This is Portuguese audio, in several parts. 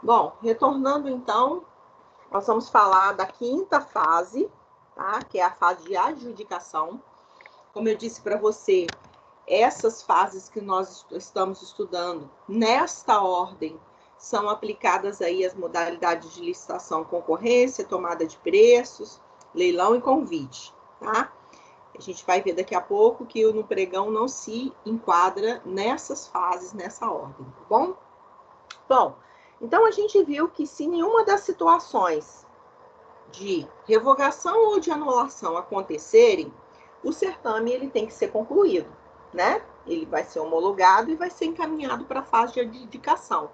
Bom, retornando então, nós vamos falar da quinta fase, tá? Que é a fase de adjudicação. Como eu disse para você, essas fases que nós estamos estudando, nesta ordem, são aplicadas aí as modalidades de licitação, concorrência, tomada de preços, leilão e convite, tá? A gente vai ver daqui a pouco que no pregão não se enquadra nessas fases, nessa ordem, tá bom? Bom, então a gente viu que se nenhuma das situações de revogação ou de anulação acontecerem, o certame ele tem que ser concluído, né? Ele vai ser homologado e vai ser encaminhado para a fase de adjudicação.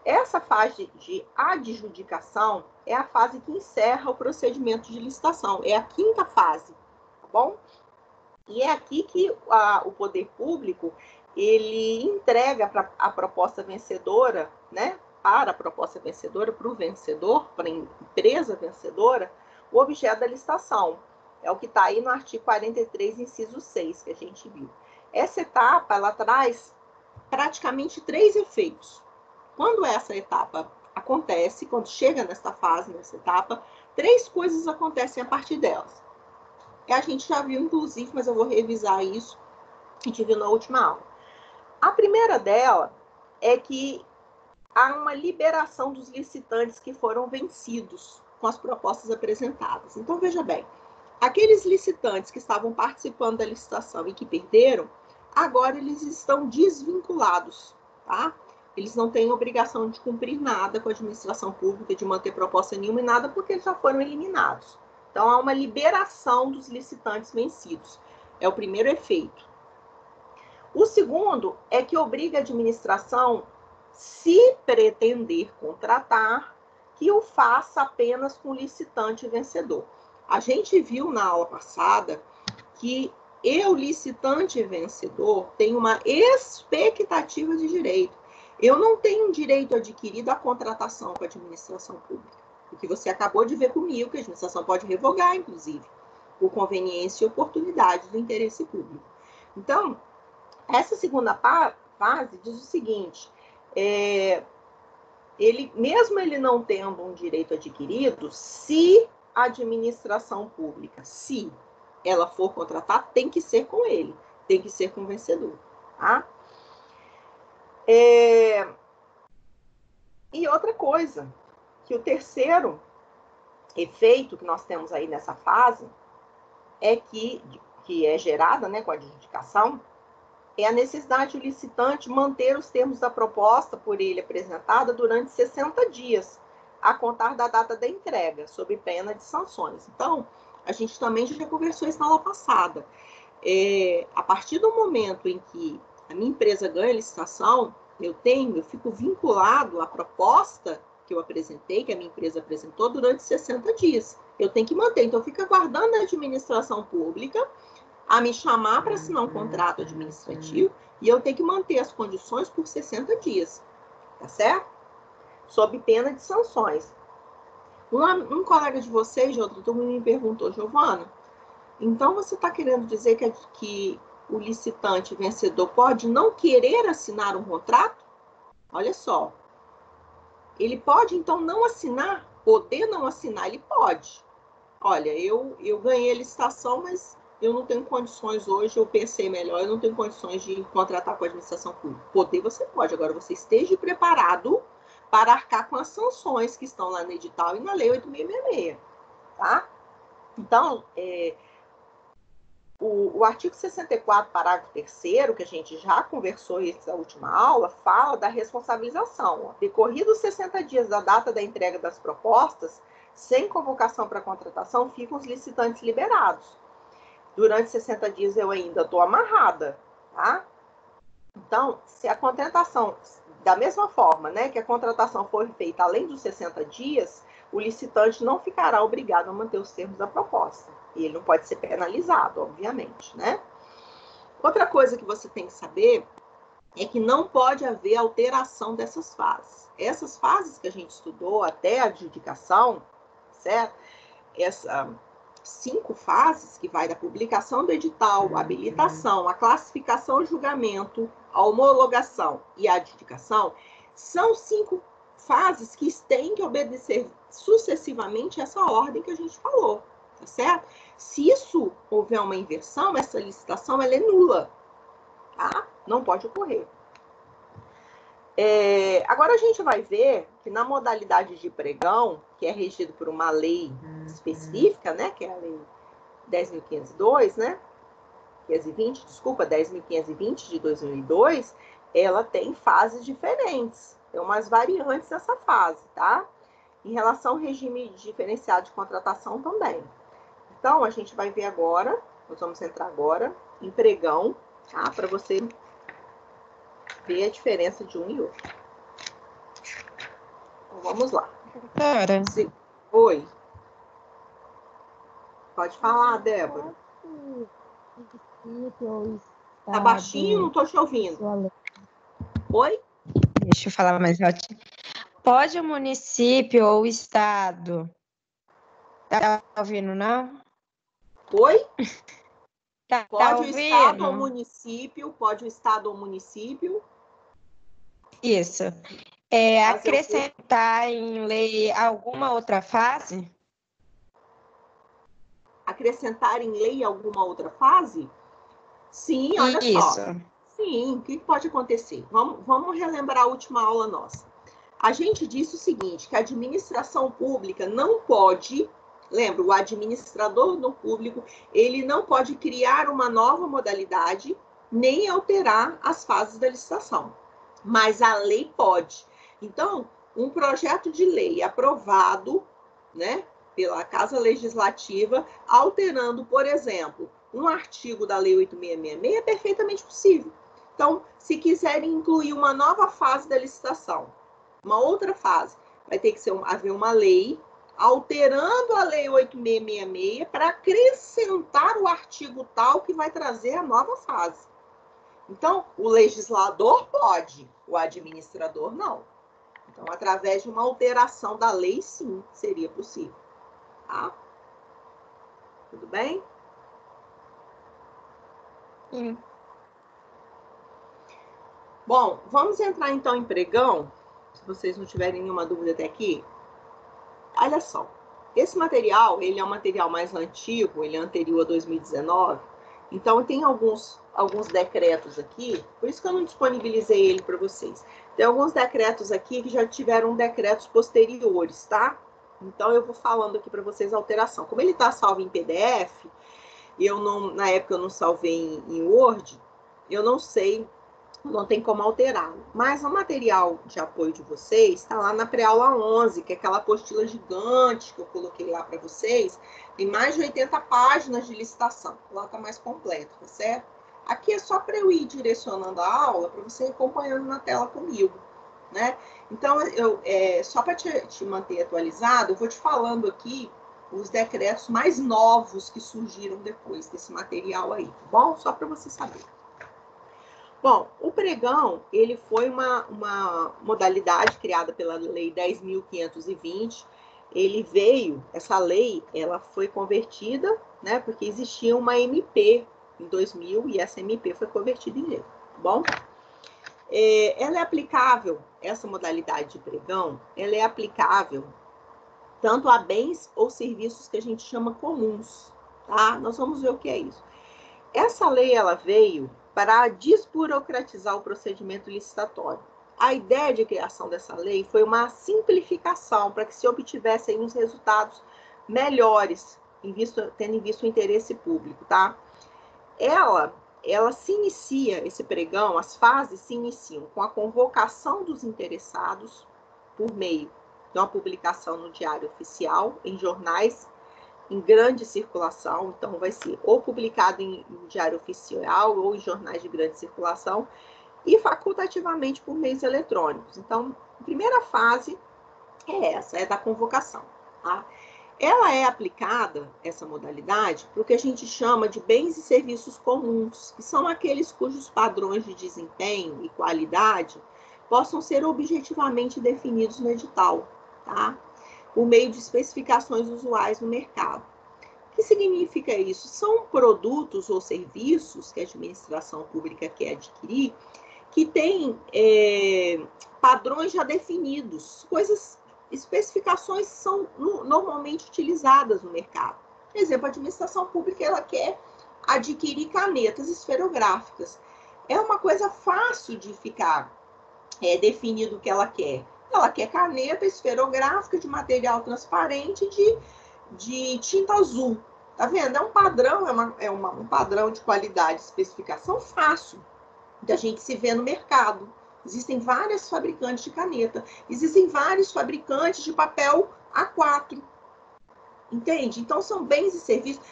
Essa fase de adjudicação é a fase que encerra o procedimento de licitação, é a quinta fase, tá bom? E é aqui que o poder público ele entrega para a proposta vencedora, né? Para a proposta vencedora, para o vencedor, para a empresa vencedora, o objeto da licitação. É o que está aí no artigo 43, inciso 6, que a gente viu. Essa etapa, ela traz praticamente 3 efeitos. Quando essa etapa acontece, quando chega nessa fase, nessa etapa, 3 coisas acontecem a partir delas. A gente já viu, inclusive, mas eu vou revisar isso, a gente viu na última aula. A primeira dela é que há uma liberação dos licitantes que foram vencidos com as propostas apresentadas. Então, veja bem, aqueles licitantes que estavam participando da licitação e que perderam, agora eles estão desvinculados, tá? Eles não têm obrigação de cumprir nada com a administração pública, de manter proposta nenhuma e nada, porque eles já foram eliminados. Então, há uma liberação dos licitantes vencidos. É o primeiro efeito. O segundo é que obriga a administração, se pretender contratar, que o faça apenas com licitante vencedor. A gente viu na aula passada que o licitante vencedor tem uma expectativa de direito. Eu não tenho um direito adquirido à contratação com a administração pública. O que você acabou de ver comigo, que a administração pode revogar, inclusive, por conveniência e oportunidade do interesse público. Então, essa segunda fase diz o seguinte, mesmo ele não tendo um direito adquirido, se a administração pública, se ela for contratar, tem que ser com ele, tem que ser com o vencedor, tá? E outra coisa, que o terceiro efeito que nós temos aí nessa fase é que é gerada, né, com a adjudicação, é a necessidade do licitante manter os termos da proposta por ele apresentada durante 60 dias, a contar da data da entrega, sob pena de sanções. Então, a gente também já conversou isso na aula passada. A partir do momento em que a minha empresa ganha licitação, eu fico vinculado à proposta que eu apresentei, que a minha empresa apresentou, durante 60 dias. Eu tenho que manter. Então, fica aguardando a administração pública a me chamar para assinar um contrato administrativo e eu tenho que manter as condições por 60 dias, tá certo? Sob pena de sanções. Um colega de vocês, de outra turma, me perguntou, Giovana, então você está querendo dizer que o licitante vencedor pode não querer assinar um contrato? Olha só. Ele pode, então, não assinar? Poder não assinar? Ele pode. Olha, eu ganhei a licitação, mas eu não tenho condições hoje, eu pensei melhor, eu não tenho condições de contratar com a administração pública. Poder você pode, agora você esteja preparado para arcar com as sanções que estão lá no edital e na Lei 8.666, tá? Então, o artigo 64, parágrafo 3º, que a gente já conversou nessa última aula, fala da responsabilização. Decorridos 60 dias da data da entrega das propostas, sem convocação para contratação, ficam os licitantes liberados. Durante 60 dias eu ainda estou amarrada, tá? Então, se a contratação, da mesma forma, né, que a contratação for feita além dos 60 dias, o licitante não ficará obrigado a manter os termos da proposta. E ele não pode ser penalizado, obviamente, né? Outra coisa que você tem que saber é que não pode haver alteração dessas fases. Essas fases que a gente estudou até a adjudicação, certo? Essas 5 fases, que vai da publicação do edital, a habilitação, a classificação, o julgamento, a homologação e a adjudicação, são 5 fases que têm que obedecer sucessivamente essa ordem que a gente falou, tá certo? Se isso houver uma inversão, essa licitação ela é nula, tá? Não pode ocorrer. Agora a gente vai ver que na modalidade de pregão, que é regido por uma lei específica, né, que é a lei 10.502, né, 10.520 de 2002, ela tem fases diferentes, tem umas variantes dessa fase, tá? Em relação ao regime diferenciado de contratação também. Então, a gente vai ver agora, nós vamos entrar agora em pregão, tá? Para você ver a diferença de um e outro. Então, vamos lá. Doutora. Oi. Pode falar, Débora. Tá baixinho, não tô te ouvindo. Oi? Deixa eu falar mais alto. Pode o município ou o estado? Tá ouvindo, não? Oi? Tá Pode o estado ou município? Pode o estado ou município? Isso. Acrescentar em lei alguma outra fase? Acrescentar em lei alguma outra fase? Sim, olha Isso. só. Sim, o que pode acontecer? Vamos relembrar a última aula nossa. A gente disse o seguinte, que a administração pública não pode, lembra, o administrador do público, ele não pode criar uma nova modalidade, nem alterar as fases da licitação. Mas a lei pode. Então, um projeto de lei aprovado, né, pela Casa Legislativa, alterando, por exemplo, um artigo da Lei 8.666 é perfeitamente possível. Então, se quiserem incluir uma nova fase da licitação, uma outra fase, vai ter que haver uma lei alterando a Lei 8.666 para acrescentar o artigo tal que vai trazer a nova fase. Então, o legislador pode, o administrador não. Então, através de uma alteração da lei, sim, seria possível. Tá? Tudo bem? Sim. Bom, vamos entrar então em pregão, se vocês não tiverem nenhuma dúvida até aqui. Olha só, esse material, ele é um material mais antigo, ele é anterior a 2019, então tem alguns decretos aqui, por isso que eu não disponibilizei ele para vocês. Tem alguns decretos aqui que já tiveram decretos posteriores, tá? Então eu vou falando aqui para vocês a alteração. Como ele está salvo em PDF, na época eu não salvei em Word, eu não sei, não tem como alterá-lo. Mas o material de apoio de vocês está lá na pré-aula 11, que é aquela apostila gigante que eu coloquei lá para vocês. Tem mais de 80 páginas de licitação. Lá está mais completo, tá certo? Aqui é só para eu ir direcionando a aula, para você ir acompanhando na tela comigo, né? Então, só para te manter atualizado, eu vou te falando aqui os decretos mais novos que surgiram depois desse material aí, tá bom? Só para você saber. Bom, o pregão, ele foi uma modalidade criada pela Lei 10.520. Essa lei, ela foi convertida, né, porque existia uma MP em 2000 e essa MP foi convertida em lei, tá bom? Ela é aplicável, essa modalidade de pregão, ela é aplicável tanto a bens ou serviços que a gente chama comuns, tá? Nós vamos ver o que é isso. Essa lei, ela veio para desburocratizar o procedimento licitatório. A ideia de criação dessa lei foi uma simplificação para que se obtivessem uns resultados melhores, tendo em vista o interesse público, tá? Ela se inicia, esse pregão, as fases se iniciam com a convocação dos interessados por meio de uma publicação no Diário Oficial, em jornais em grande circulação, então vai ser ou publicado em Diário Oficial ou em jornais de grande circulação, e facultativamente por meios eletrônicos. Então, a primeira fase é essa, é da convocação, tá? Ela é aplicada, essa modalidade, para o que a gente chama de bens e serviços comuns, que são aqueles cujos padrões de desempenho e qualidade possam ser objetivamente definidos no edital, tá? Por meio de especificações usuais no mercado. O que significa isso? São produtos ou serviços que a administração pública quer adquirir que tem padrões já definidos, especificações que são normalmente utilizadas no mercado. Por exemplo, a administração pública, ela quer adquirir canetas esferográficas. É uma coisa fácil de ficar definido o que ela quer. Ela quer caneta esferográfica de material transparente de tinta azul. Tá vendo? É um padrão, um padrão de qualidade, especificação fácil da gente se vê no mercado. Existem várias fabricantes de caneta, existem vários fabricantes de papel A4. Entende? Então, são bens e serviços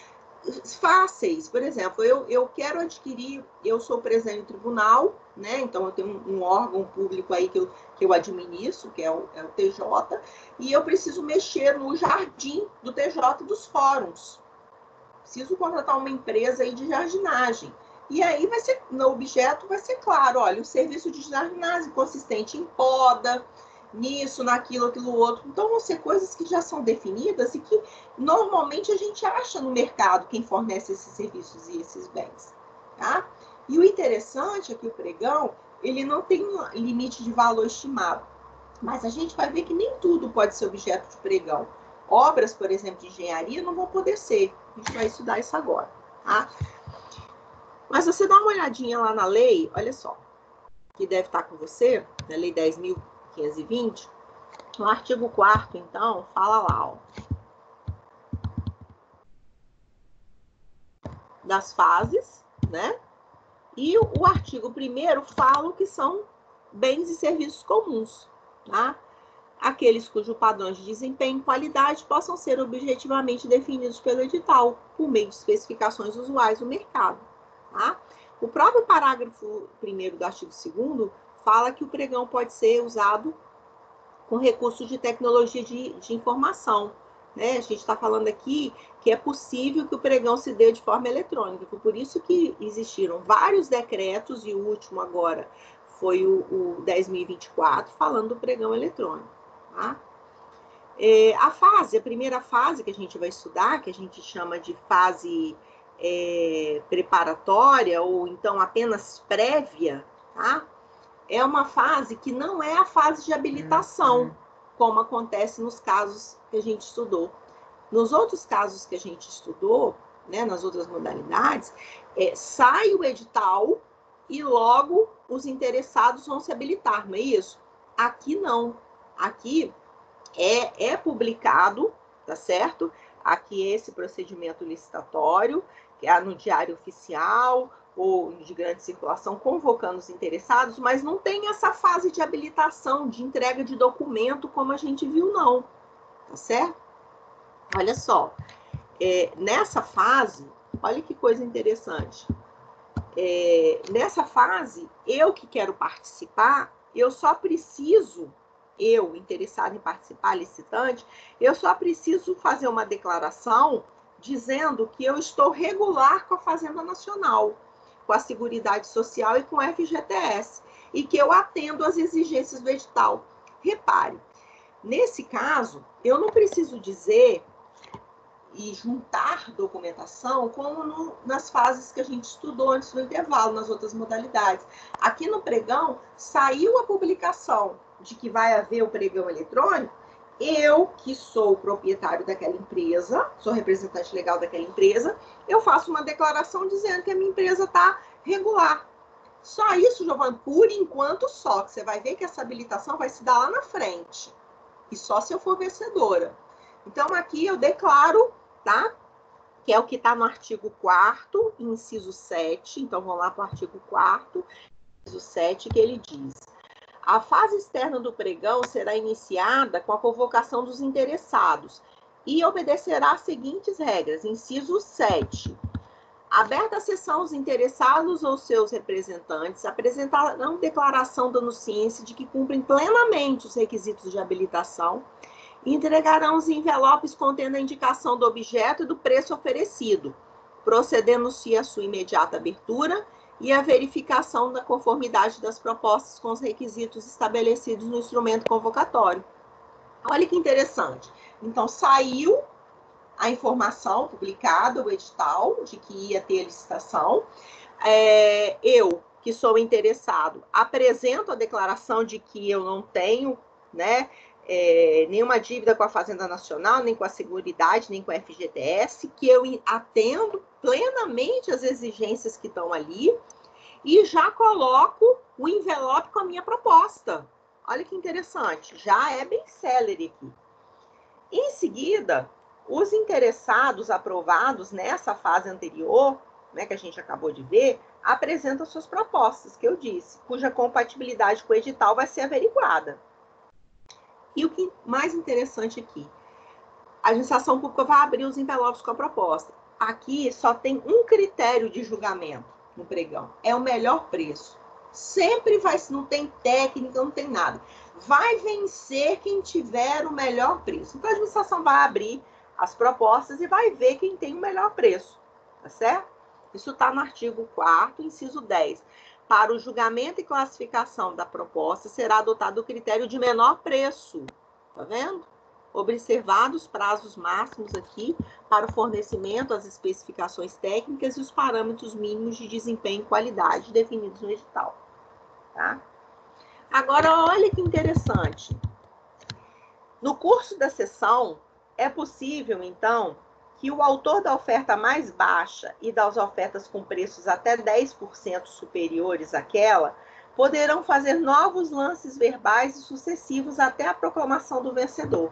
fáceis. Por exemplo, eu quero adquirir, eu sou presidente do tribunal, né? Então, eu tenho um órgão público aí que eu administro, que é o TJ, e eu preciso mexer no jardim do TJ dos fóruns. Preciso contratar uma empresa aí de jardinagem. E aí vai ser, no objeto vai ser claro, olha, o serviço de jardinagem consistente em poda, nisso, naquilo, aquilo outro. Então, vão ser coisas que já são definidas e que normalmente a gente acha no mercado quem fornece esses serviços e esses bens. Tá? E o interessante é que o pregão, ele não tem um limite de valor estimado. Mas a gente vai ver que nem tudo pode ser objeto de pregão. Obras, por exemplo, de engenharia não vão poder ser. A gente vai estudar isso agora. Tá? Mas você dá uma olhadinha lá na lei, olha só, que deve estar com você, na Lei 10.520, no artigo 4º, então, fala lá, ó, das fases, né? E o artigo 1º fala o que são bens e serviços comuns, tá? Aqueles cujos padrões de desempenho e qualidade possam ser objetivamente definidos pelo edital, por meio de especificações usuais do mercado. Tá? O próprio parágrafo 1º do artigo 2º fala que o pregão pode ser usado com recursos de tecnologia de informação. Né? A gente está falando aqui que é possível que o pregão se dê de forma eletrônica. Por isso que existiram vários decretos, e o último agora foi o 10.024, falando do pregão eletrônico. Tá? A primeira fase que a gente vai estudar, que a gente chama de fase preparatória, ou então apenas prévia, tá? É uma fase que não é a fase de habilitação, como acontece nos casos que a gente estudou. Nos outros casos que a gente estudou, né, nas outras modalidades, sai o edital e logo os interessados vão se habilitar, não é isso? Aqui não. Aqui é publicado, tá certo? Aqui esse procedimento licitatório, que é no Diário Oficial ou de grande circulação, convocando os interessados, mas não tem essa fase de habilitação, de entrega de documento, como a gente viu, não. Tá certo? Olha só, nessa fase, olha que coisa interessante. Nessa fase, eu que quero participar, eu só preciso... eu, interessado em participar, licitante, eu só preciso fazer uma declaração dizendo que eu estou regular com a Fazenda Nacional, com a Seguridade Social e com o FGTS, e que eu atendo às exigências do edital. Repare, nesse caso, eu não preciso dizer e juntar documentação como nas fases que a gente estudou antes do intervalo, nas outras modalidades. Aqui no pregão, saiu a publicação de que vai haver o pregão eletrônico, eu, que sou o proprietário daquela empresa, sou representante legal daquela empresa, eu faço uma declaração dizendo que a minha empresa está regular. Só isso, Giovana, por enquanto só, que você vai ver que essa habilitação vai se dar lá na frente, e só se eu for vencedora. Então, aqui eu declaro, tá? Que é o que está no artigo 4º, inciso 7, então vamos lá para o artigo 4º, inciso 7, que ele diz: a fase externa do pregão será iniciada com a convocação dos interessados e obedecerá às seguintes regras. Inciso 7. Aberta a sessão, os interessados ou seus representantes apresentarão declaração dando ciência de que cumprem plenamente os requisitos de habilitação e entregarão os envelopes contendo a indicação do objeto e do preço oferecido, procedendo-se à sua imediata abertura e a verificação da conformidade das propostas com os requisitos estabelecidos no instrumento convocatório. Olha que interessante. Então, saiu a informação publicada, o edital, de que ia ter a licitação. Eu que sou interessado, apresento a declaração de que eu não tenho, né, nenhuma dívida com a Fazenda Nacional, nem com a Seguridade, nem com a FGTS, que eu atendo plenamente as exigências que estão ali e já coloco o envelope com a minha proposta. Olha que interessante, já é bem célere aqui. Em seguida, os interessados aprovados nessa fase anterior, né, que a gente acabou de ver, apresentam suas propostas, que eu disse, cuja compatibilidade com o edital vai ser averiguada. E o que mais interessante aqui, a administração pública vai abrir os envelopes com a proposta. Aqui só tem um critério de julgamento no pregão, é o melhor preço. Sempre vai, não tem técnica, não tem nada. Vai vencer quem tiver o melhor preço. Então, a administração vai abrir as propostas e vai ver quem tem o melhor preço, tá certo? Isso está no artigo 4º, inciso 10. Para o julgamento e classificação da proposta, será adotado o critério de menor preço. Tá vendo? Observados os prazos máximos aqui para o fornecimento, as especificações técnicas e os parâmetros mínimos de desempenho e qualidade definidos no edital. Tá? Agora, olha que interessante. No curso da sessão, é possível, então, que o autor da oferta mais baixa e das ofertas com preços até 10% superiores àquela, poderão fazer novos lances verbais e sucessivos até a proclamação do vencedor.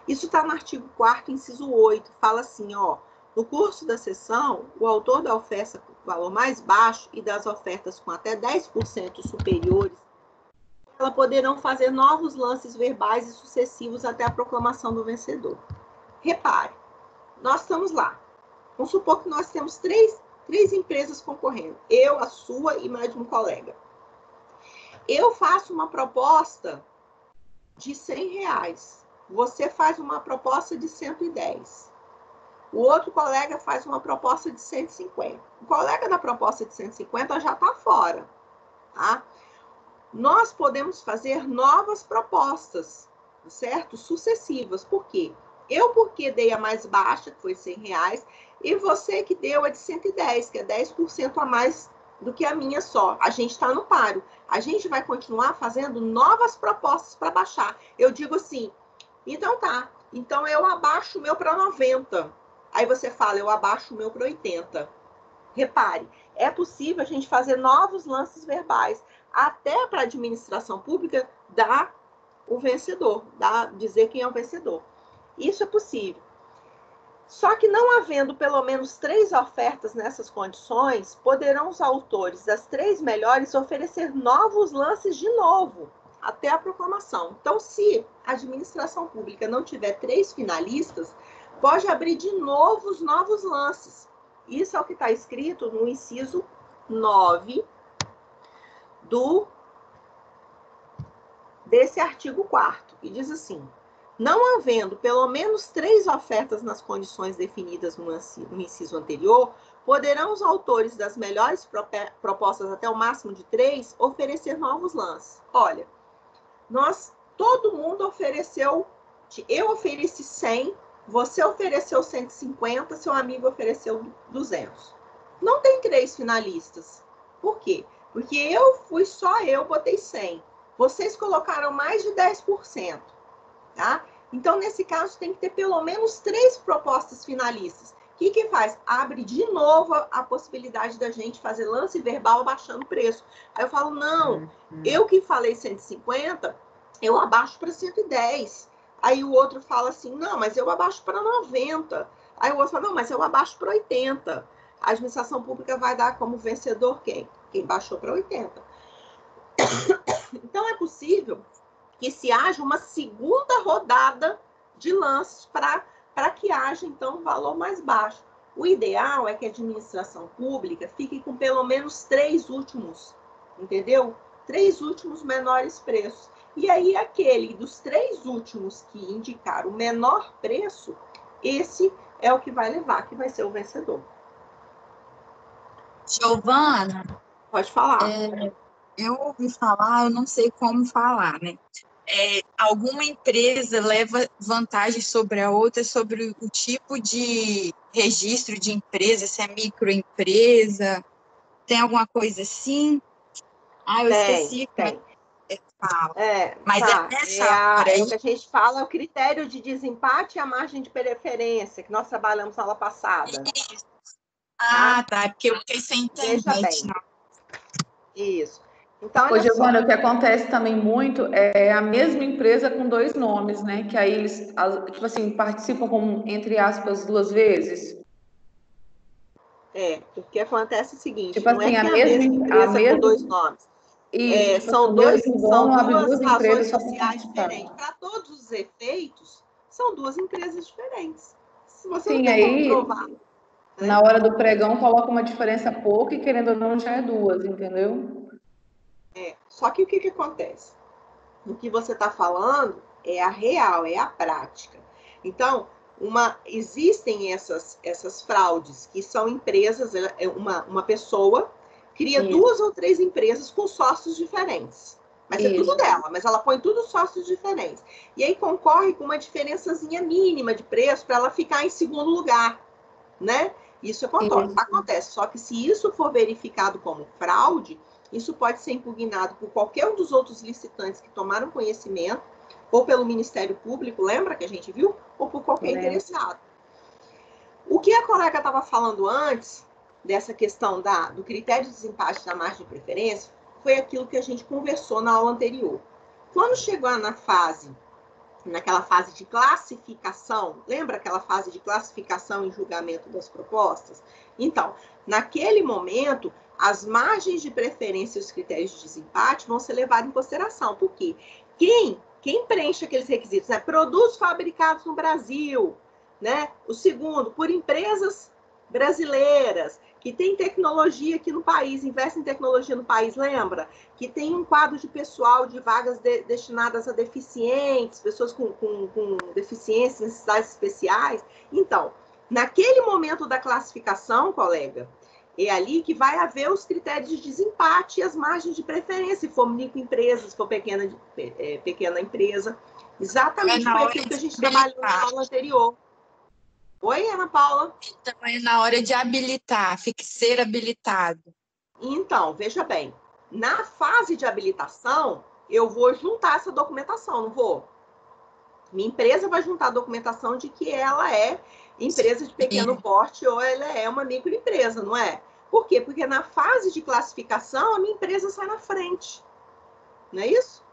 Isso está no artigo 4º, inciso 8, fala assim, ó, no curso da sessão, o autor da oferta com valor mais baixo e das ofertas com até 10% superiores, elas poderão fazer novos lances verbais e sucessivos até a proclamação do vencedor. Repare, nós estamos lá. Vamos supor que nós temos três empresas concorrendo. Eu, a sua e mais de um colega. Eu faço uma proposta de R$100. Você faz uma proposta de 110. O outro colega faz uma proposta de 150. O colega da proposta de 150 já está fora. Tá? Nós podemos fazer novas propostas, certo? Sucessivas. Por quê? Eu, porque dei a mais baixa, que foi R$100, e você que deu a de 110, que é 10% a mais do que a minha só. A gente está no páreo. A gente vai continuar fazendo novas propostas para baixar. Eu digo assim, então tá, então eu abaixo o meu para 90. Aí você fala, eu abaixo o meu para 80. Repare, é possível a gente fazer novos lances verbais, até para a administração pública dar o vencedor, dizer quem é o vencedor. Isso é possível. Só que não havendo pelo menos 3 ofertas nessas condições, poderão os autores das 3 melhores oferecer novos lances de novo, até a proclamação. Então, se a administração pública não tiver 3 finalistas, pode abrir de novo os novos lances. Isso é o que está escrito no inciso 9 desse artigo 4º, que diz assim, não havendo pelo menos 3 ofertas nas condições definidas no inciso anterior, poderão os autores das melhores propostas até o máximo de 3 oferecer novos lances. Olha, todo mundo ofereceu, eu ofereci 100, você ofereceu 150, seu amigo ofereceu 200. Não tem 3 finalistas. Por quê? Porque só eu botei 100. Vocês colocaram mais de 10%. Tá? Então, nesse caso, tem que ter pelo menos 3 propostas finalistas. O que faz? Abre de novo a possibilidade da gente fazer lance verbal abaixando o preço. Aí eu falo, não, eu que falei 150, eu abaixo para 110. Aí o outro fala assim, não, mas eu abaixo para 90. Aí o outro fala, não, mas eu abaixo para 80. A administração pública vai dar como vencedor quem? Quem baixou para 80. Então, é possível que se haja uma segunda rodada de lances para que haja, então, um valor mais baixo. O ideal é que a administração pública fique com pelo menos 3 últimos, entendeu? 3 últimos menores preços. E aí, aquele dos 3 últimos que indicaram o menor preço, esse é o que vai levar, que vai ser o vencedor. Giovana, pode falar. Eu ouvi falar, eu não sei como falar, né? Alguma empresa leva vantagem sobre a outra, sobre o tipo de registro de empresa, se é microempresa, tem alguma coisa assim? Ah, eu esqueci como Tem. é que fala. Mas é nessa hora aí. O que a gente fala é o critério de desempate e a margem de preferência, que nós trabalhamos na aula passada. Isso. Ah, tá. É porque eu fiquei sem Veja internet. bem. Não. Isso. Então, Ô, olha Giovana, só. o que acontece também muito é a mesma empresa com dois nomes, né? Que aí eles, tipo assim, participam com, entre aspas, duas vezes. O que acontece é o seguinte, Tipo não é assim, que é a mesma empresa com dois nomes. Isso, tipo assim, São o mesmo são dono abre duas duas razões empresas só para sociais participar. diferentes. Para todos os efeitos, são duas empresas diferentes. Se você não Sim, tem como aí provar, né? na hora do pregão coloca uma diferença pouca e querendo ou não já é duas, entendeu? Só que o que acontece? O que você está falando é a real, é a prática. Então, existem essas fraudes, que são empresas, uma pessoa cria Isso. 2 ou 3 empresas com sócios diferentes. Mas é tudo Isso. dela, mas ela põe tudo sócios diferentes. E aí concorre com uma diferençazinha mínima de preço para ela ficar em segundo lugar, né? Isso acontece. Só que se isso for verificado como fraude, isso pode ser impugnado por qualquer um dos outros licitantes que tomaram conhecimento, ou pelo Ministério Público, lembra que a gente viu? Ou por qualquer interessado. O que a colega estava falando antes, dessa questão do critério de desempate da margem de preferência, foi aquilo que a gente conversou na aula anterior. Quando chegou naquela fase de classificação, lembra aquela fase de classificação e julgamento das propostas? Então, naquele momento, as margens de preferência e os critérios de desempate vão ser levados em consideração. Por quê? Quem preenche aqueles requisitos, né? Produtos fabricados no Brasil, né? O segundo, por empresas brasileiras, que tem tecnologia aqui no país, investe em tecnologia no país, lembra? Que tem um quadro de pessoal de vagas destinadas a deficientes, pessoas com deficiências, necessidades especiais. Então, naquele momento da classificação, colega, é ali que vai haver os critérios de desempate e as margens de preferência, se for microempresa, se for pequena empresa. Exatamente foi aquilo que a gente trabalhou na aula anterior. Oi, Ana Paula? Então, é na hora de habilitar, ser habilitado. Então, veja bem, na fase de habilitação, eu vou juntar essa documentação, não vou? Minha empresa vai juntar a documentação de que ela é empresa de pequeno porte ou ela é uma microempresa, não é? Por quê? Porque na fase de classificação, a minha empresa sai na frente. Não é isso?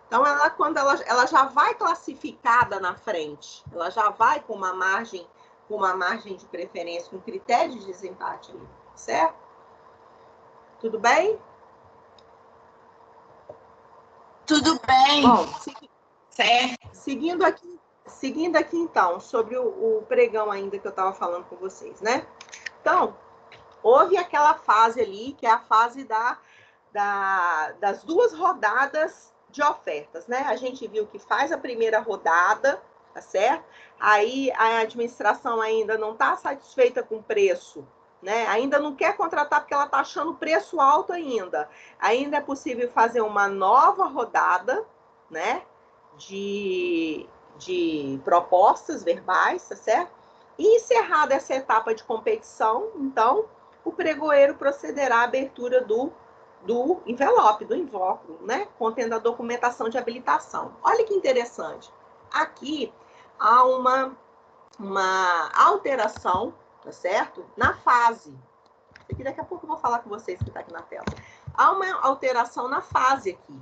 Então, quando ela já vai classificada na frente, ela já vai com uma margem de preferência, com critério de desempate ali, certo? Tudo bem? Tudo bem. Bom, certo. Seguindo aqui então, sobre o pregão ainda que eu estava falando com vocês, né? Então, houve aquela fase ali, que é a fase das 2 rodadas de ofertas, né? A gente viu que faz a primeira rodada, tá certo? Aí a administração ainda não está satisfeita com o preço, né? Ainda não quer contratar porque ela está achando o preço alto ainda. Ainda é possível fazer uma nova rodada, né? De propostas verbais, tá certo? E encerrada essa etapa de competição, então, o pregoeiro procederá à abertura do envelope, do invólucro, né? Contendo a documentação de habilitação. Olha que interessante. Aqui há uma alteração, tá certo? Na fase. Aqui daqui a pouco eu vou falar com vocês que está aqui na tela. Há uma alteração na fase aqui.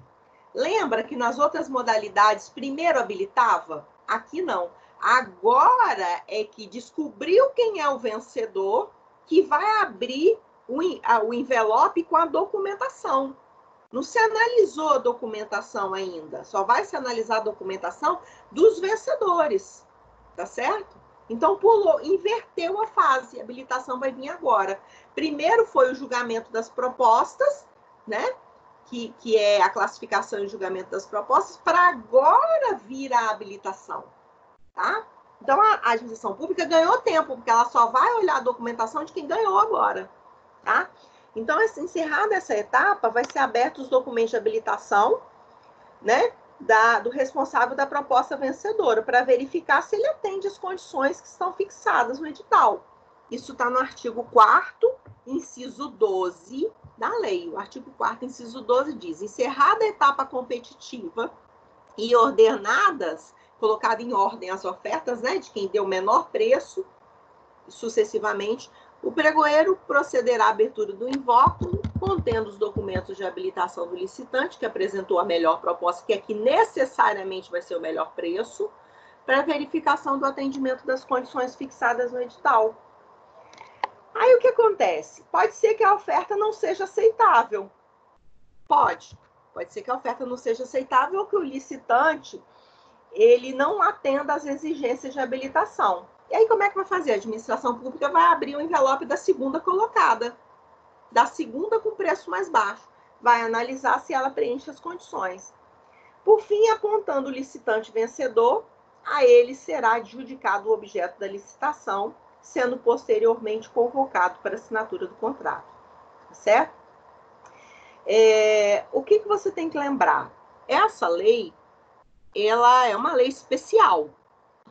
Lembra que nas outras modalidades primeiro habilitava? Aqui não. Agora é que descobriu quem é o vencedor que vai abrir o envelope com a documentação. Não se analisou a documentação ainda. Só vai se analisar a documentação dos vencedores. Tá certo? Então, inverteu a fase. A habilitação vai vir agora. Primeiro foi o julgamento das propostas, né? Que é a classificação e julgamento das propostas, para agora vir a habilitação, tá? Então, a administração pública ganhou tempo, porque ela só vai olhar a documentação de quem ganhou agora, tá? Então, encerrada essa etapa, vai ser aberto os documentos de habilitação, né? Do responsável da proposta vencedora, para verificar se ele atende as condições que estão fixadas no edital. Isso está no artigo 4º, inciso 12, da lei. O artigo 4º, inciso 12, diz: encerrada a etapa competitiva e ordenadas, colocado em ordem as ofertas, né, de quem deu menor preço, sucessivamente, o pregoeiro procederá à abertura do invólucro, contendo os documentos de habilitação do licitante, que apresentou a melhor proposta, que aqui necessariamente vai ser o melhor preço, para verificação do atendimento das condições fixadas no edital. Aí o que acontece? Pode ser que a oferta não seja aceitável. Pode ser que a oferta não seja aceitável ou que o licitante ele não atenda às exigências de habilitação. E aí como é que vai fazer? A administração pública vai abrir o envelope da segunda colocada, da segunda com preço mais baixo. Vai analisar se ela preenche as condições. Por fim, apontando o licitante vencedor, a ele será adjudicado o objeto da licitação, sendo posteriormente convocado para assinatura do contrato. Certo? O que você tem que lembrar? Essa lei, ela é uma lei especial.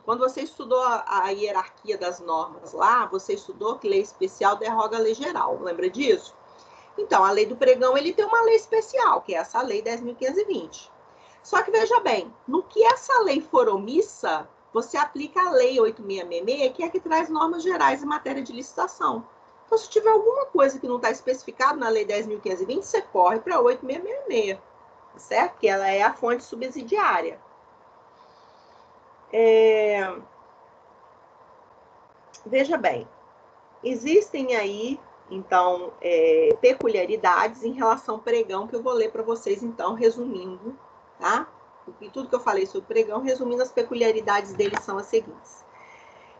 Quando você estudou a hierarquia das normas lá, você estudou que lei especial derroga a lei geral. Lembra disso? Então, a lei do pregão, ele tem uma lei especial, que é essa lei 10.520. Só que, veja bem, no que essa lei for omissa, você aplica a lei 8.666, que é a que traz normas gerais em matéria de licitação. Então, se tiver alguma coisa que não está especificado na lei 10.520, você corre para 8.666, certo? Porque ela é a fonte subsidiária. Veja bem, existem aí, então, peculiaridades em relação ao pregão, que eu vou ler para vocês, então, resumindo, tá? E tudo que eu falei sobre o pregão, resumindo, as peculiaridades dele são as seguintes.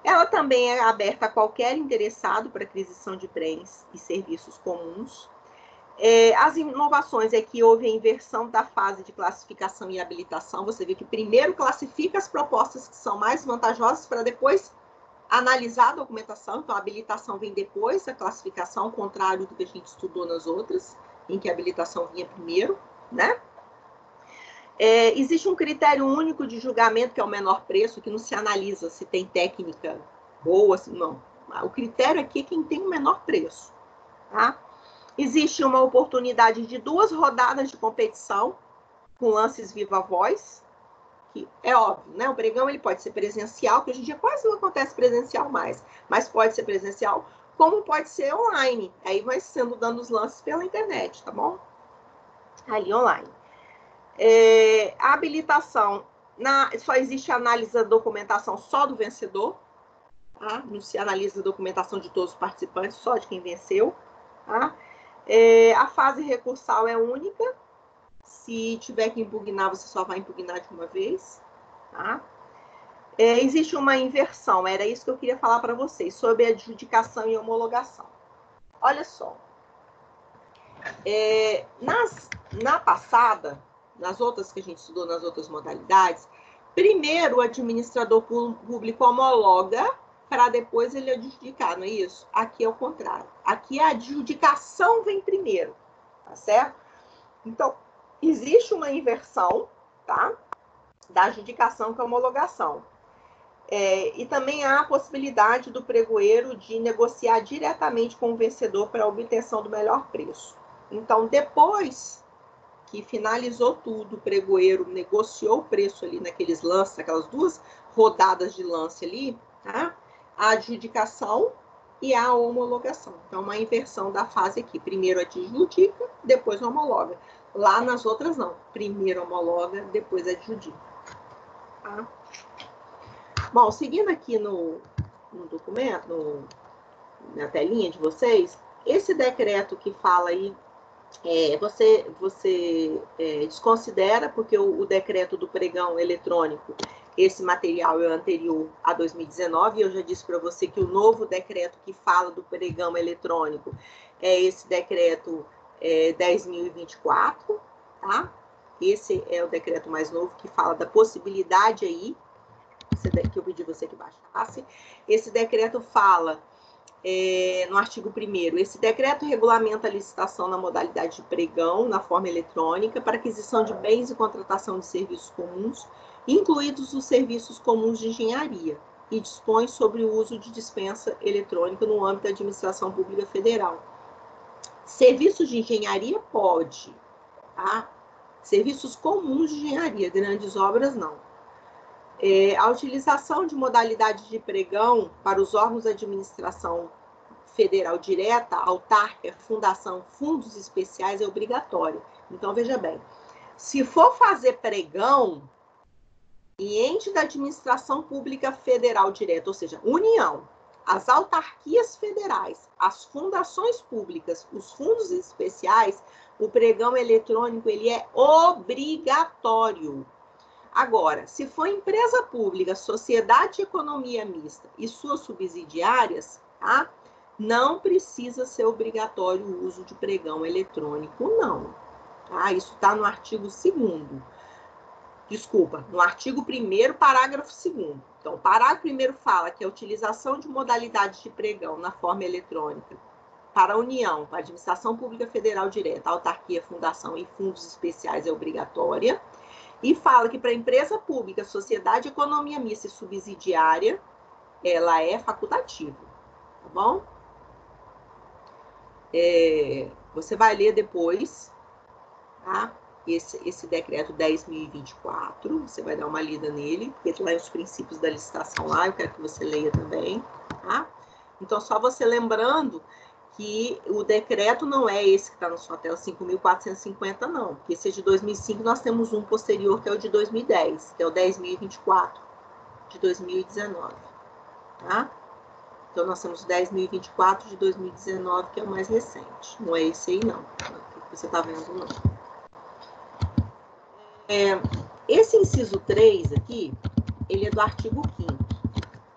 Ela também é aberta a qualquer interessado para aquisição de bens e serviços comuns. As inovações é que houve a inversão da fase de classificação e habilitação. Você vê que primeiro classifica as propostas que são mais vantajosas para depois analisar a documentação. Então, a habilitação vem depois, a classificação, ao contrário do que a gente estudou nas outras, em que a habilitação vinha primeiro, né? Existe um critério único de julgamento, que é o menor preço, que não se analisa se tem técnica boa, assim, não. O critério aqui é quem tem o menor preço, tá? Existe uma oportunidade de 2 rodadas de competição, com lances viva voz, que é óbvio, né? O pregão ele pode ser presencial, que hoje em dia quase não acontece presencial mais, mas pode ser presencial, como pode ser online. Aí vai sendo dando os lances pela internet, tá bom? Ali online. A habilitação, só existe análise da documentação só do vencedor, tá? Não se analisa a documentação de todos os participantes, só de quem venceu, tá? A fase recursal é única. Se tiver que impugnar, você só vai impugnar de uma vez, tá? Existe uma inversão, era isso que eu queria falar para vocês, sobre adjudicação e homologação. Olha só. Na passada, nas outras que a gente estudou, nas outras modalidades, primeiro o administrador público homologa para depois ele adjudicar, não é isso? Aqui é o contrário. Aqui a adjudicação vem primeiro, tá certo? Então, existe uma inversão, tá? Da adjudicação com a homologação. E também há a possibilidade do pregoeiro de negociar diretamente com o vencedor para a obtenção do melhor preço. Então, depois que finalizou tudo, o pregoeiro negociou o preço ali naqueles lances, aquelas 2 rodadas de lance ali, tá? A adjudicação e a homologação. Então, uma inversão da fase aqui. Primeiro adjudica, depois homologa. Lá nas outras, não. Primeiro homologa, depois adjudica. Tá? Bom, seguindo aqui no documento, na telinha de vocês, esse decreto que fala aí, você desconsidera, porque o decreto do pregão eletrônico, esse material é anterior a 2019, e eu já disse para você que o novo decreto que fala do pregão eletrônico é esse decreto 10.024, tá? Esse é o decreto mais novo que fala da possibilidade aí, que eu pedi você que baixasse. Esse decreto fala, no artigo 1º, esse decreto regulamenta a licitação na modalidade de pregão, na forma eletrônica, para aquisição de bens e contratação de serviços comuns, incluídos os serviços comuns de engenharia, e dispõe sobre o uso de dispensa eletrônica no âmbito da administração pública federal. Serviços de engenharia pode, tá? Serviços comuns de engenharia, grandes obras não. A utilização de modalidade de pregão para os órgãos de administração federal direta, autárquica, fundação, fundos especiais é obrigatória. Então, veja bem, se for fazer pregão em ente da administração pública federal direta, ou seja, União, as autarquias federais, as fundações públicas, os fundos especiais, o pregão eletrônico ele é obrigatório. Agora, se for empresa pública, sociedade de economia mista e suas subsidiárias, tá? Não precisa ser obrigatório o uso de pregão eletrônico, não. Tá? Isso está no artigo 2º. Desculpa, no artigo 1º, parágrafo 2º. Então, o parágrafo 1º fala que a utilização de modalidades de pregão na forma eletrônica para a União, para a Administração Pública Federal Direta, autarquia, fundação e fundos especiais é obrigatória. E fala que para a empresa pública, sociedade de economia mista e subsidiária, ela é facultativa, tá bom? Você vai ler depois, tá? Esse decreto 10.024, você vai dar uma lida nele, porque lá os princípios da licitação lá, eu quero que você leia também, tá? Então, só você lembrando que o decreto não é esse que está na sua tela, 5.450, não. Porque esse é de 2005, nós temos um posterior, que é o de 2010, que é o 10.024, de 2019, tá? Então, nós temos o 10.024 de 2019, que é o mais recente. Não é esse aí, não. Que você está vendo, não. Esse inciso 3 aqui, ele é do artigo 5º.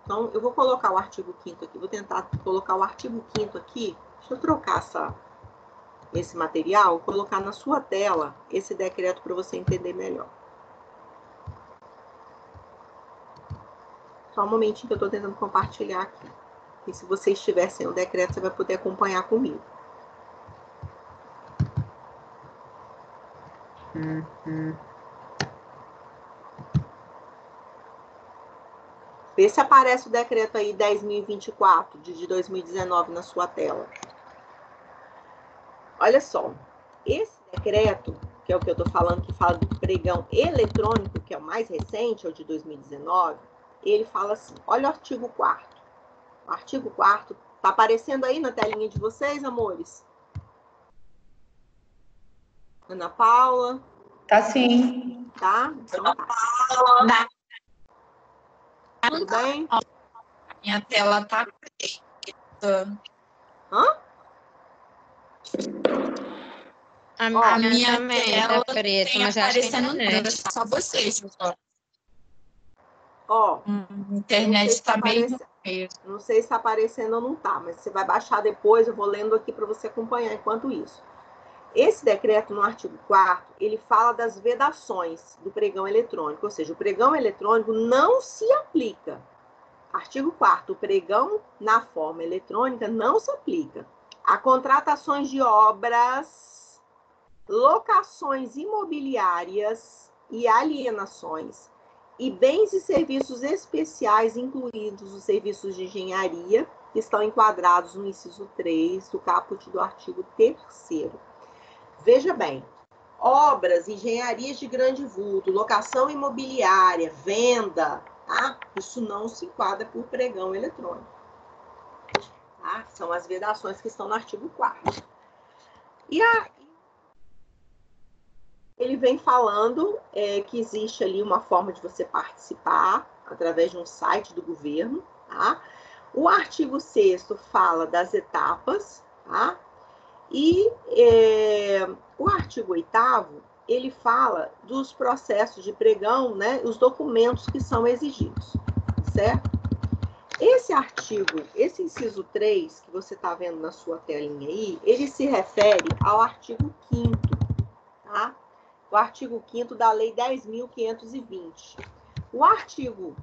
Então, eu vou colocar o artigo 5º aqui. Vou tentar colocar o artigo 5º aqui. Deixa eu trocar esse material, colocar na sua tela esse decreto para você entender melhor. Só um momentinho que eu estou tentando compartilhar aqui. E se você estiver sem o decreto, você vai poder acompanhar comigo. Vê se aparece o decreto aí 10.024 de 2019 na sua tela. Olha só, esse decreto, que é o que eu estou falando, que fala do pregão eletrônico, que é o mais recente, é o de 2019, ele fala assim, olha o artigo 4º. O artigo 4º, tá aparecendo aí na telinha de vocês, amores? Ana Paula? Tá sim. Tá? Então tá. Tudo bem? Minha tela tá preta. Hã? A minha minha também tela tá preta, tem mas eu acho que é aparecendo internet. só vocês. Ó, A internet tá meio... não sei se está aparecendo ou não tá, mas você vai baixar depois, eu vou lendo aqui para você acompanhar enquanto isso. Esse decreto, no artigo 4º, ele fala das vedações do pregão eletrônico, ou seja, o pregão eletrônico não se aplica. Artigo 4º, o pregão na forma eletrônica não se aplica a contratações de obras, locações imobiliárias e alienações, e bens e serviços especiais, incluídos os serviços de engenharia, que estão enquadrados no inciso 3 do caput do artigo 3º. Veja bem, obras, engenharias de grande vulto, locação imobiliária, venda, tá? Isso não se enquadra por pregão eletrônico. Tá? São as vedações que estão no artigo 4º. E aí, ele vem falando que existe ali uma forma de você participar através de um site do governo, tá? O artigo 6º fala das etapas, tá? E o artigo 8º, ele fala dos processos de pregão, né? Os documentos que são exigidos, certo? Esse artigo, esse inciso 3, que você está vendo na sua telinha aí, ele se refere ao artigo 5º, tá? O artigo 5º da Lei 10.520. O artigo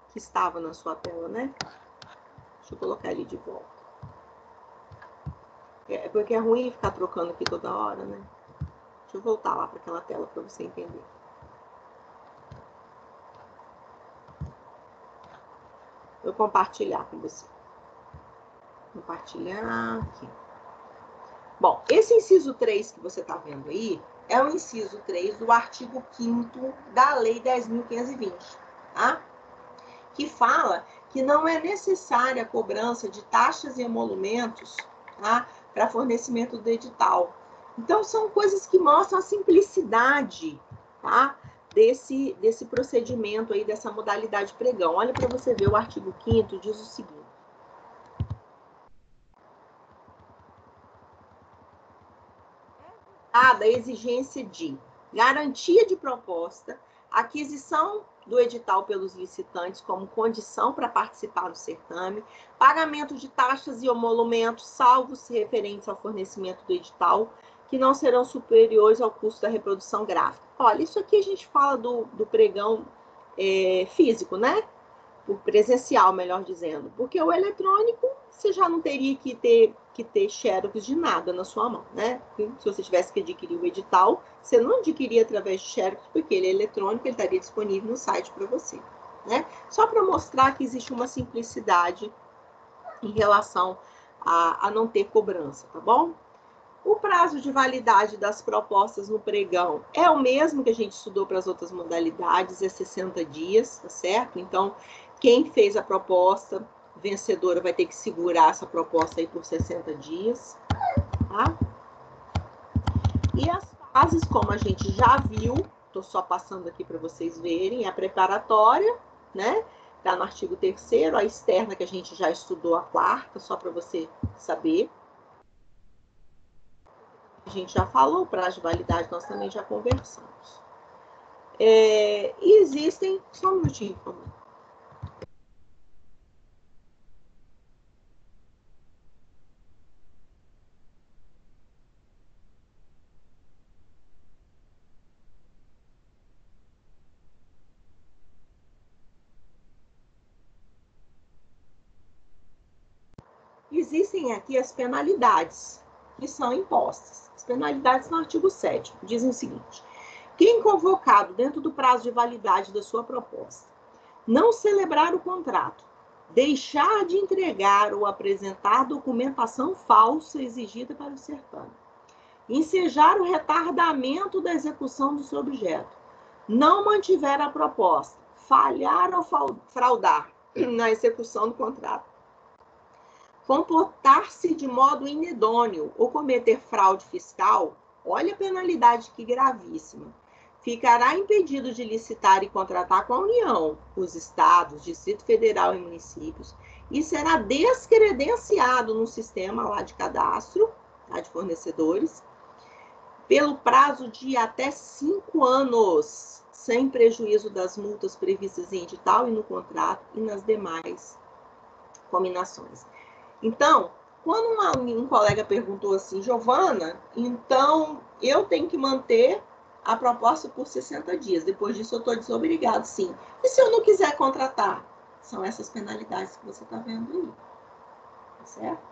que estava na sua tela, né? Deixa eu colocar ele de volta. Porque é ruim ele ficar trocando aqui toda hora, né? Deixa eu voltar lá para aquela tela para você entender. Vou compartilhar com você. Compartilhar aqui. Bom, esse inciso 3 que você está vendo aí é o inciso 3 do artigo 5º da Lei 10.520, tá? Que fala que não é necessária a cobrança de taxas e emolumentos, tá? Para fornecimento do edital. Então, são coisas que mostram a simplicidade, tá? Desse procedimento aí, dessa modalidade pregão. Olha para você ver, o artigo 5º diz o seguinte. A exigência de garantia de proposta, aquisição do edital pelos licitantes como condição para participar do certame, pagamento de taxas e emolumentos, salvos referentes ao fornecimento do edital, que não serão superiores ao custo da reprodução gráfica. Olha, isso aqui a gente fala do pregão físico, né? Por presencial, melhor dizendo. Porque o eletrônico, você já não teria que ter xerox de nada na sua mão, né? Se você tivesse que adquirir o edital, você não adquiria através de xerox, porque ele é eletrônico, ele estaria disponível no site para você, né? Só para mostrar que existe uma simplicidade em relação a não ter cobrança, tá bom? O prazo de validade das propostas no pregão é o mesmo que a gente estudou para as outras modalidades, é 60 dias, tá certo? Então, quem fez a proposta vencedora vai ter que segurar essa proposta aí por 60 dias, tá? E as fases, como a gente já viu, estou só passando aqui para vocês verem, a preparatória, né? Está no artigo 3º, a externa que a gente já estudou a 4ª, só para você saber. A gente já falou, prazo de validade nós também já conversamos. E existem... Só um minutinho, por favor. Existem aqui as penalidades que são impostas. As penalidades no artigo 7º dizem o seguinte: quem convocado dentro do prazo de validade da sua proposta não celebrar o contrato, deixar de entregar ou apresentar documentação falsa exigida para o certame, ensejar o retardamento da execução do seu objeto, não mantiver a proposta, falhar ou fraudar na execução do contrato, comportar-se de modo inidôneo ou cometer fraude fiscal, olha a penalidade que gravíssima, ficará impedido de licitar e contratar com a União, os estados, Distrito Federal e municípios, e será descredenciado no sistema lá de cadastro, tá, de fornecedores, pelo prazo de até 5 anos, sem prejuízo das multas previstas em edital e no contrato e nas demais cominações. Então, quando um colega perguntou assim, Giovana, então eu tenho que manter a proposta por 60 dias, depois disso eu estou desobrigado, sim. E se eu não quiser contratar? São essas penalidades que você está vendo aí, tá certo?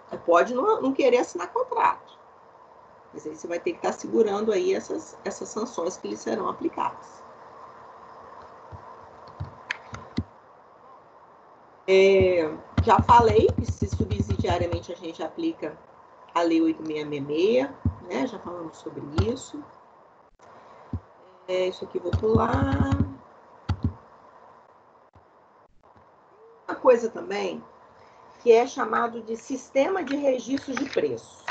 Você pode não querer assinar contrato, mas aí você vai ter que estar segurando aí essas sanções que lhe serão aplicadas. Já falei que se subsidiariamente a gente aplica a Lei 8.666, né? Já falamos sobre isso. Isso aqui eu vou pular. Uma coisa também que é chamado de sistema de registro de preços.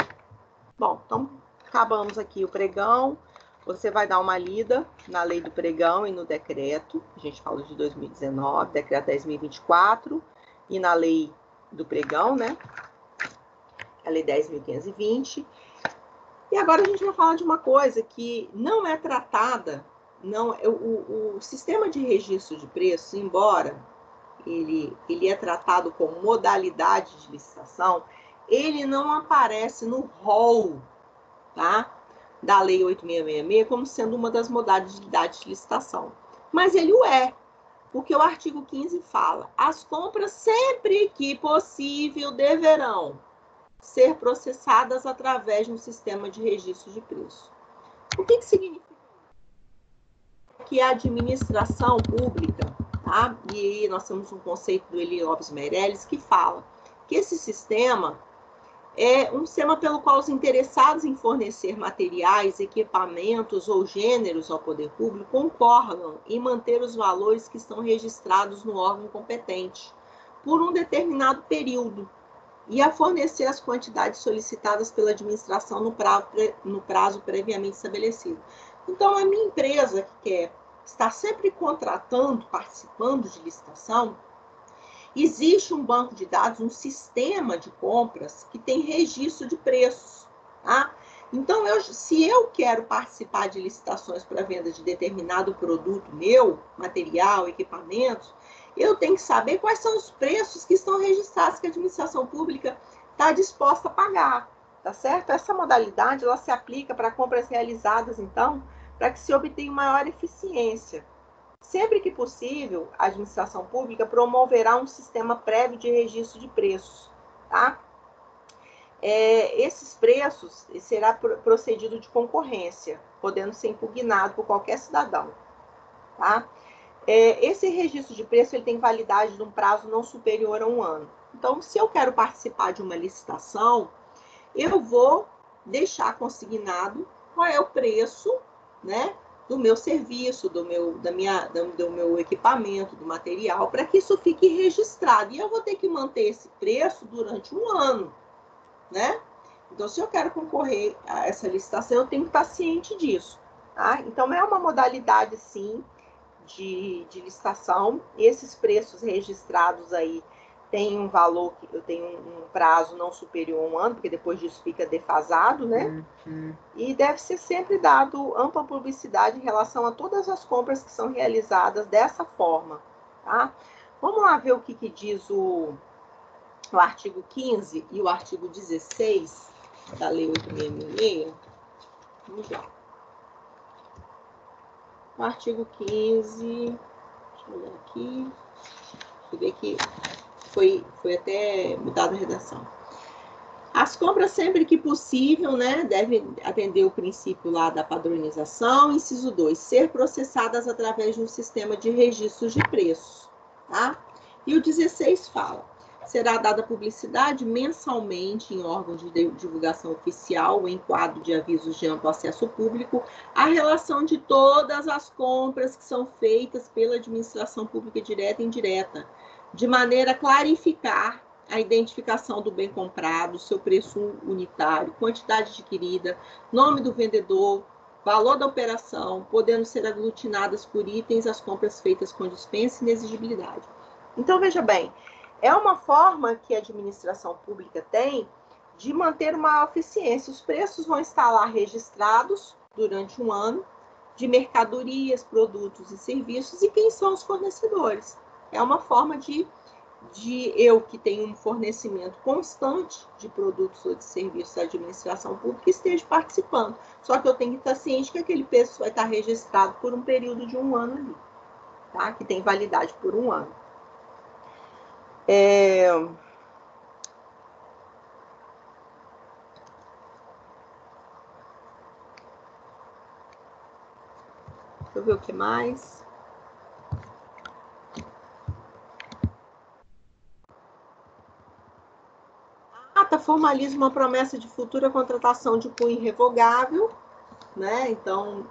Bom, então acabamos aqui o pregão. Você vai dar uma lida na lei do pregão e no decreto. A gente fala de 2019, decreto 10.024, e na lei do pregão, né? A lei 10.520. E agora a gente vai falar de uma coisa que não é tratada, o sistema de registro de preços, embora ele é tratado como modalidade de licitação, ele não aparece no rol, tá, da Lei 8.666 como sendo uma das modalidades de licitação. Mas ele o é, porque o artigo 15 fala: as compras, sempre que possível, deverão ser processadas através de um sistema de registro de preço. O que significa? Que a administração pública, tá? E nós temos um conceito do Heliópolis Meirelles que fala que esse sistema, É um sistema pelo qual os interessados em fornecer materiais, equipamentos ou gêneros ao poder público concordam em manter os valores que estão registrados no órgão competente por um determinado período e a fornecer as quantidades solicitadas pela administração no prazo previamente estabelecido. Então, a minha empresa que quer estar sempre contratando, participando de licitação, existe um banco de dados, um sistema de compras que tem registro de preços. Tá? Então, se eu quero participar de licitações para venda de determinado produto meu, material, equipamentos, eu tenho que saber quais são os preços que estão registrados, que a administração pública está disposta a pagar. Tá certo? Essa modalidade ela se aplica para compras realizadas, então, para que se obtenha maior eficiência. Sempre que possível, a administração pública promoverá um sistema prévio de registro de preços. Tá? Esses preços será procedido de concorrência, podendo ser impugnado por qualquer cidadão. Tá? Esse registro de preço ele tem validade de um prazo não superior a 1 ano. Então, se eu quero participar de uma licitação, eu vou deixar consignado qual é o preço, né, do meu serviço, do meu equipamento, do material, para que isso fique registrado. E eu vou ter que manter esse preço durante 1 ano, né? Então, se eu quero concorrer a essa licitação, eu tenho que estar ciente disso, tá? Então, é uma modalidade, sim, de licitação. Esses preços registrados aí tem um valor, eu tenho um prazo não superior a 1 ano, porque depois disso fica defasado, né? E deve ser sempre dado ampla publicidade em relação a todas as compras que são realizadas dessa forma, tá? Vamos lá ver o que diz o artigo 15 e o artigo 16 da Lei 8.666. Vamos lá. O artigo 15, deixa eu olhar aqui, deixa eu ver que foi até mudada a redação. As compras, sempre que possível, né, devem atender o princípio lá da padronização. Inciso 2, ser processadas através de um sistema de registros de preços. Tá? E o 16 fala, será dada publicidade mensalmente em órgão de divulgação oficial ou em quadro de avisos de amplo acesso público a relação de todas as compras que são feitas pela administração pública direta e indireta, de maneira a clarificar a identificação do bem comprado, seu preço unitário, quantidade adquirida, nome do vendedor, valor da operação, podendo ser aglutinadas por itens as compras feitas com dispensa e inexigibilidade. Então, veja bem, é uma forma que a administração pública tem de manter uma eficiência. Os preços vão estar lá registrados durante 1 ano, de mercadorias, produtos e serviços, e quem são os fornecedores. É uma forma de eu, que tenho um fornecimento constante de produtos ou de serviços da administração pública, esteja participando. Só que eu tenho que estar ciente que aquele preço vai estar registrado por um período de 1 ano ali, tá? Que tem validade por 1 ano. Deixa eu ver o que mais. A ata formaliza uma promessa de futura contratação de cunho irrevogável, né? Então,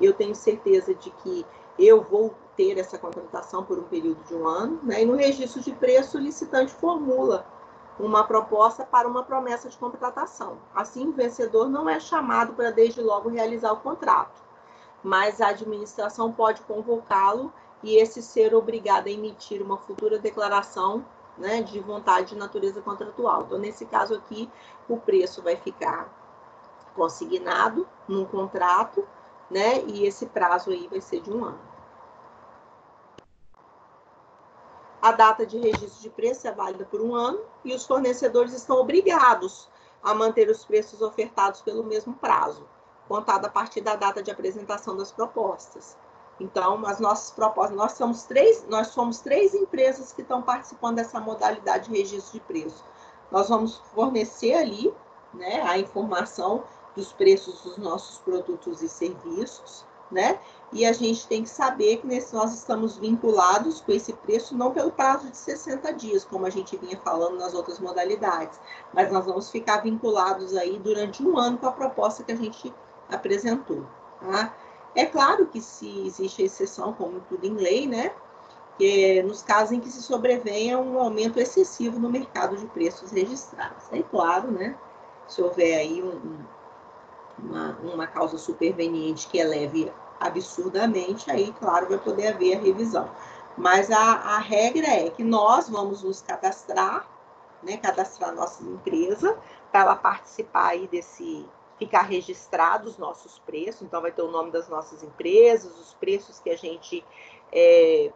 eu tenho certeza de que eu vou ter essa contratação por um período de 1 ano, né? E no registro de preço, o licitante formula uma proposta para uma promessa de contratação. Assim, o vencedor não é chamado para, desde logo, realizar o contrato, mas a administração pode convocá-lo e esse ser obrigado a emitir uma futura declaração, né, de vontade de natureza contratual. Então, nesse caso aqui, o preço vai ficar consignado num contrato, né, e esse prazo aí vai ser de 1 ano. A data de registro de preço é válida por 1 ano e os fornecedores estão obrigados a manter os preços ofertados pelo mesmo prazo, contado a partir da data de apresentação das propostas. Então, as nossas propostas, nós somos três empresas que estão participando dessa modalidade de registro de preço. Nós vamos fornecer ali, né, a informação dos preços dos nossos produtos e serviços, né? E a gente tem que saber que nós estamos vinculados com esse preço não pelo prazo de 60 dias, como a gente vinha falando nas outras modalidades, mas nós vamos ficar vinculados aí durante um ano com a proposta que a gente apresentou, tá? É claro que se existe a exceção, como tudo em lei, né? Que nos casos em que se sobrevenha um aumento excessivo no mercado de preços registrados. É claro, né? Se houver aí uma causa superveniente que eleve absurdamente, aí, claro, vai poder haver a revisão. Mas a regra é que nós vamos nos cadastrar, né? Cadastrar a nossa empresa, para ela participar aí ficar registrado os nossos preços, então vai ter o nome das nossas empresas, os preços que a gente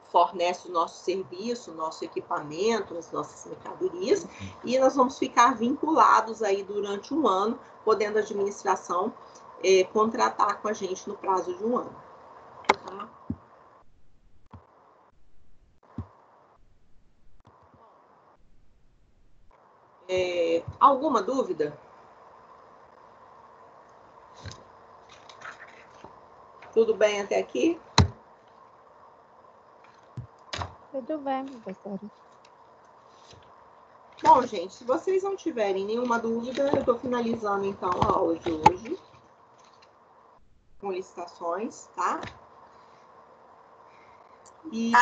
fornece o nosso serviço, o nosso equipamento, as nossas mercadorias, e nós vamos ficar vinculados aí durante um ano, podendo a administração contratar com a gente no prazo de um ano. Tá? Alguma dúvida? Tudo bem até aqui? Tudo bem, professora. Bom, gente, se vocês não tiverem nenhuma dúvida, eu estou finalizando, então, a aula de hoje com licitações, tá? E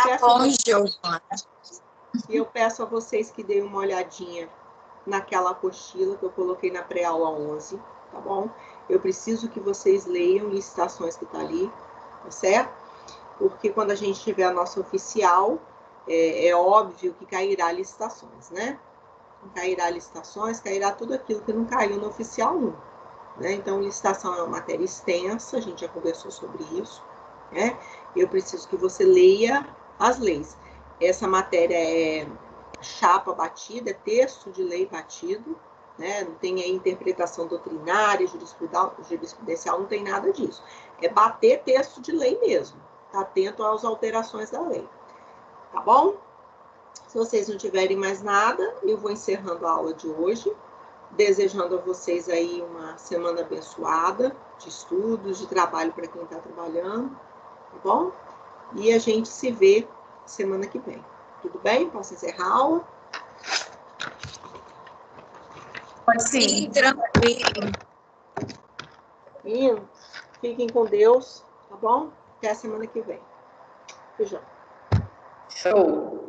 eu peço a vocês que deem uma olhadinha naquela apostila que eu coloquei na pré-aula 11, tá bom? Eu preciso que vocês leiam licitações que tá ali, tá certo? Porque quando a gente tiver a nossa oficial, é óbvio que cairá licitações, né? Cairá licitações, cairá tudo aquilo que não caiu no oficial 1. Né? Então, licitação é uma matéria extensa, a gente já conversou sobre isso. Né? Eu preciso que você leia as leis. Essa matéria é chapa batida, é texto de lei batido, né? Não tem aí interpretação doutrinária, jurisprudencial, não tem nada disso. É bater texto de lei mesmo. Tá atento às alterações da lei. Tá bom? Se vocês não tiverem mais nada, eu vou encerrando a aula de hoje, desejando a vocês aí uma semana abençoada, de estudos, de trabalho para quem está trabalhando, tá bom? E a gente se vê semana que vem. Tudo bem? Posso encerrar a aula? Sim, tranquilo. Fiquem com Deus, tá bom? Até a semana que vem. Beijão. Show.